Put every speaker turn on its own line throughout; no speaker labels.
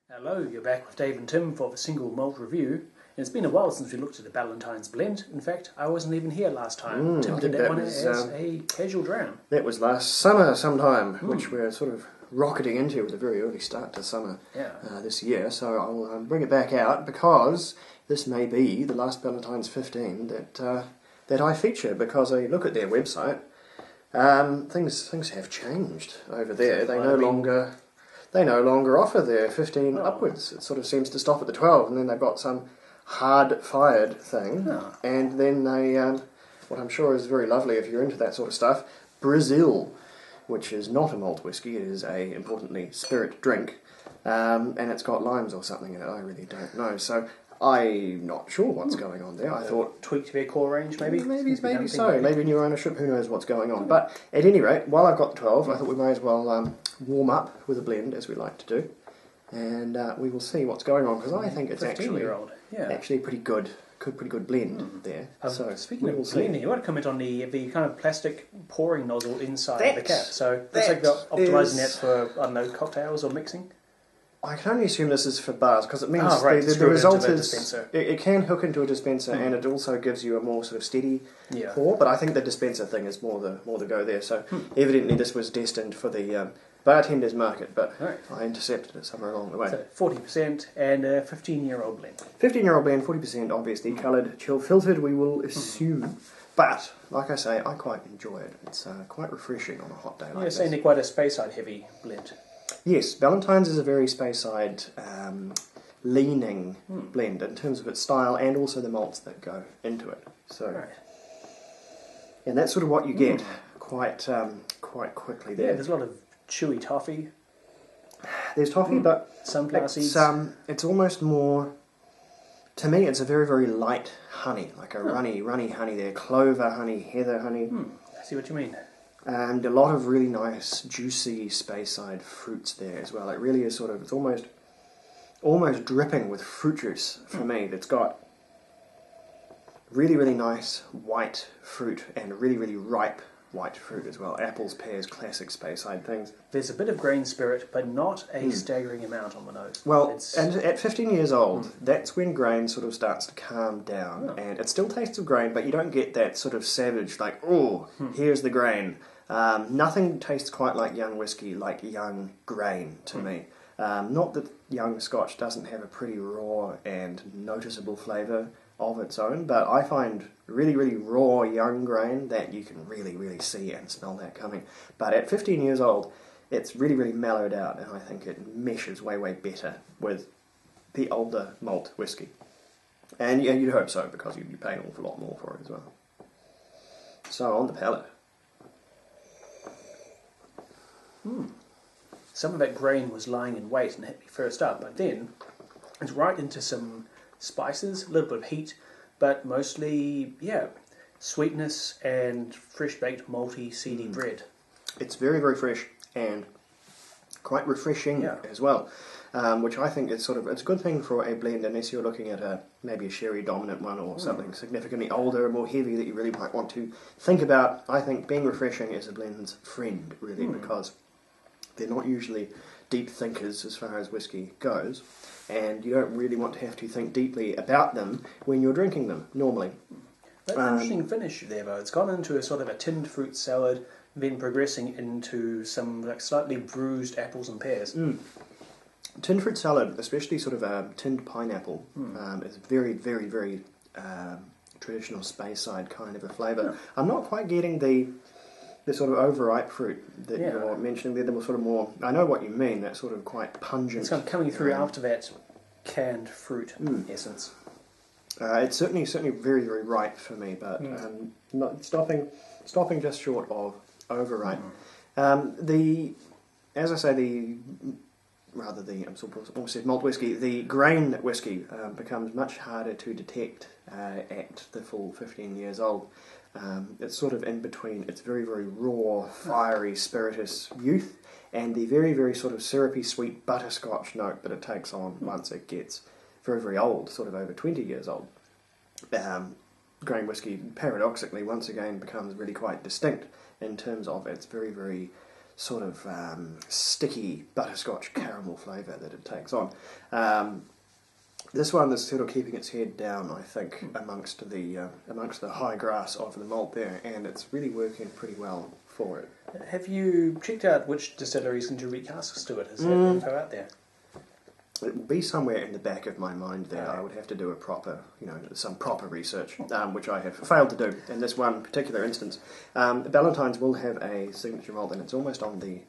Hello, you're back with Dave and Tim for the single malt review. And it's been a while since we looked at the Ballantine's blend. In fact, I wasn't even here last time. Tim did that one as a casual drown.
That was last summer sometime, which we're sort of rocketing into with a very early start to summer this year. So I'll bring it back out because this may be the last Ballantine's 15 that I feature, because I look at their website. Things have changed over there. They no longer offer their 15 upwards. It sort of seems to stop at the 12, and then they've got some hard-fired thing, and then they, what I'm sure is very lovely if you're into that sort of stuff, Brazil, which is not a malt whiskey. It is a, importantly, spirit drink, and it's got limes or something in it. I really don't know. So I'm not sure what's going on there. I thought
tweaked their core range, maybe.
Maybe so. Maybe new ownership. Who knows what's going on? But at any rate, while I've got the 12, I thought we may as well warm up with a blend, as we like to do, and we will see what's going on, because I think it's actually a pretty good blend there. So
speaking of blending, you want to comment on the kind of plastic pouring nozzle inside the cap? So looks like they're optimising that for, I don't know, cocktails or mixing.
I can only assume this is for bars, because it means the result is it can hook into a dispenser, and it also gives you a more sort of steady pour. But I think the dispenser thing is more the go there. So evidently this was destined for the bartender's market, but I intercepted it somewhere along the way.
So 40% and a 15-year-old blend.
15-year-old blend, 40%, obviously coloured, chill filtered, we will assume. But like I say, I quite enjoy it. It's quite refreshing on a hot day like this.
You're saying they're quite a Speyside heavy blend.
Yes, Ballantine's is a very Speyside leaning blend in terms of its style and also the malts that go into it. So, and that's sort of what you get quite quickly there.
Yeah, there's a lot of chewy toffee.
There's toffee, but
sunflower seeds.
It's almost more. To me, it's a very, very light honey, like a runny honey there. Clover honey, heather honey.
I see what you mean.
And a lot of really nice, juicy Speyside fruits there as well. It really is sort of, it's almost dripping with fruit juice for me. It's got really, really nice white fruit and really, really ripe white fruit as well. Apples, pears, classic Speyside things.
There's a bit of grain spirit, but not a staggering amount on the nose.
Well, and at 15 years old, that's when grain sort of starts to calm down. And it still tastes of grain, but you don't get that sort of savage, like, here's the grain. Nothing tastes quite like young whiskey, like young grain to me. Not that young Scotch doesn't have a pretty raw and noticeable flavour of its own, but I find really, really raw young grain that you can really, really see and smell that coming. But at 15 years old, it's really, really mellowed out, and I think it meshes way, way better with the older malt whiskey. And yeah, you'd hope so, because you'd be paying an awful lot more for it as well. So on the palate.
Some of that grain was lying in wait and hit me first up, but then it's right into some spices, a little bit of heat, but mostly, sweetness and fresh baked malty seedy bread. It's
very, very fresh and quite refreshing as well, which I think is it's a good thing for a blend, unless you're looking at maybe a sherry dominant one or something significantly older, more heavy that you really might want to think about. I think being refreshing is a blend's friend, really, because they're not usually deep thinkers as far as whiskey goes, and you don't really want to have to think deeply about them when you're drinking them, normally.
That's an interesting finish there, though. It's gone into a sort of a tinned fruit salad, then progressing into some slightly bruised apples and pears.
Tinned fruit salad, especially sort of tinned pineapple, is very, very, very traditional Speyside kind of a flavour. I'm not quite getting the sort of overripe fruit that you're mentioning there. There was sort of more, I know what you mean, that sort of quite pungent.
It's kind of coming through after that canned fruit essence.
It's certainly very, very ripe for me, but not stopping just short of overripe. As I say, almost said malt whiskey, the grain whiskey becomes much harder to detect at the full 15 years old. It's sort of in between. It's very, very raw, fiery, spirituous youth, and the very, very sort of syrupy, sweet butterscotch note that it takes on once it gets very, very old, sort of over 20 years old. Grain whiskey, paradoxically, once again becomes really quite distinct in terms of its very, very sort of sticky butterscotch caramel flavour that it takes on. This one is sort of keeping its head down, I think, amongst the high grass of the malt there, and it's really working pretty well for it.
Have you checked out which distilleries can do recasks to it? Is there info out there?
It will be somewhere in the back of my mind there. I would have to do some proper research, which I have failed to do in this one particular instance. Ballantine's will have a signature malt, and it's almost on the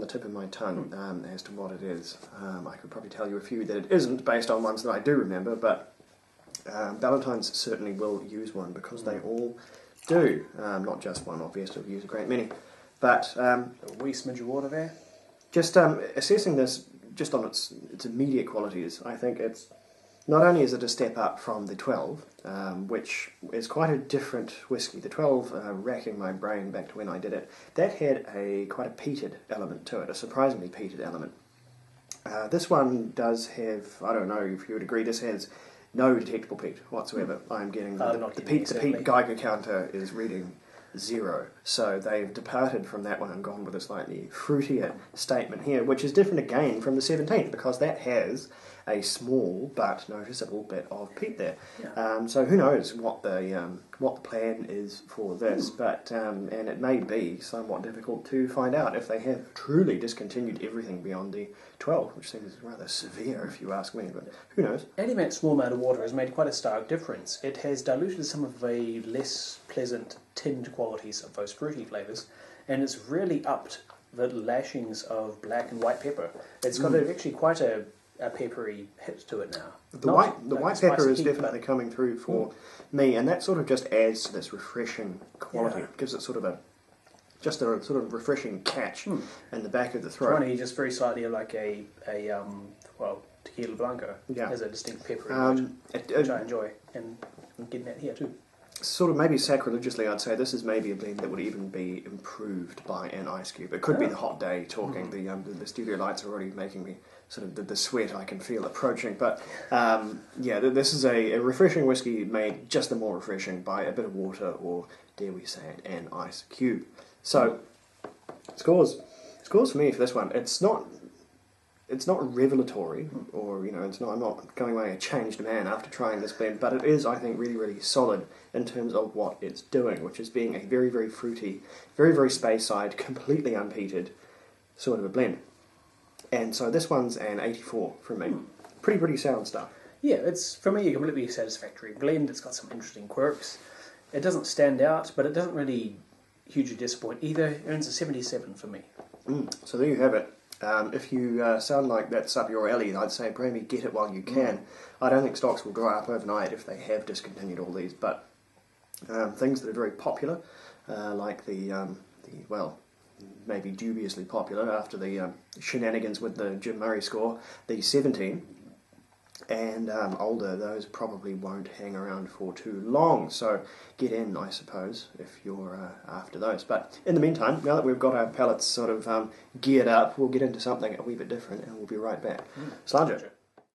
tip of my tongue as to what it is. I could probably tell you a few that it isn't, based on ones that I do remember, but Ballantine's certainly will use one, because they all do. Not just one, obviously, we use a great many. But
a wee smidge of water there.
Just assessing this just on its immediate qualities, I think it's not only is it a step up from the 12, which is quite a different whiskey. The 12, racking my brain back to when I did it, that had quite a peated element to it, a surprisingly peated element. This one does have, I don't know if you would agree, this has no detectable peat whatsoever. I'm getting the peat Geiger counter is reading 0. So they've departed from that one and gone with a slightly fruitier statement here, which is different again from the 17th, because that has a small but noticeable bit of peat there. Yeah. So who knows what the plan is for this, but and it may be somewhat difficult to find out if they have truly discontinued everything beyond the 12, which seems rather severe if you ask me, but who knows.
Adding that small amount of water has made quite a stark difference. It has diluted some of the less pleasant tinned qualities of those fruity flavours, and it's really upped the lashings of black and white pepper. It's got actually quite a peppery hit to it now.
The white pepper is definitely coming through for me, and that sort of just adds to this refreshing quality. Yeah. It gives it sort of a refreshing catch in the back of the throat.
Funny, just very slightly like a tequila blanco has a distinct peppery note, which I enjoy, and I'm getting that here too.
Sort of maybe sacrilegiously, I'd say this is maybe a blend that would even be improved by an ice cube. It could be the hot day talking. The studio lights are already making me sort of the sweat I can feel approaching. But this is a refreshing whiskey made just the more refreshing by a bit of water, or dare we say it, an ice cube. So scores for me for this one. It's not revelatory, or I'm not going away a changed man after trying this blend, but it is, I think, really, really solid in terms of what it's doing, which is being a very, very fruity, very, very Speyside, completely unpeated sort of a blend. And so this one's an 84 from me. Pretty sound stuff. Yeah,
it's, for me, a completely satisfactory blend. It's got some interesting quirks. It doesn't stand out, but it doesn't really hugely disappoint either. It earns a 77 for me.
So there you have it. If you sound like that's up your alley, I'd say probably get it while you can. I don't think stocks will dry up overnight if they have discontinued all these, but things that are very popular, like maybe dubiously popular after the shenanigans with the Jim Murray score, the 17, and older, those probably won't hang around for too long, so get in, I suppose, if you're after those. But in the meantime, now that we've got our palates sort of geared up, we'll get into something a wee bit different, and we'll be right back. Sláinte.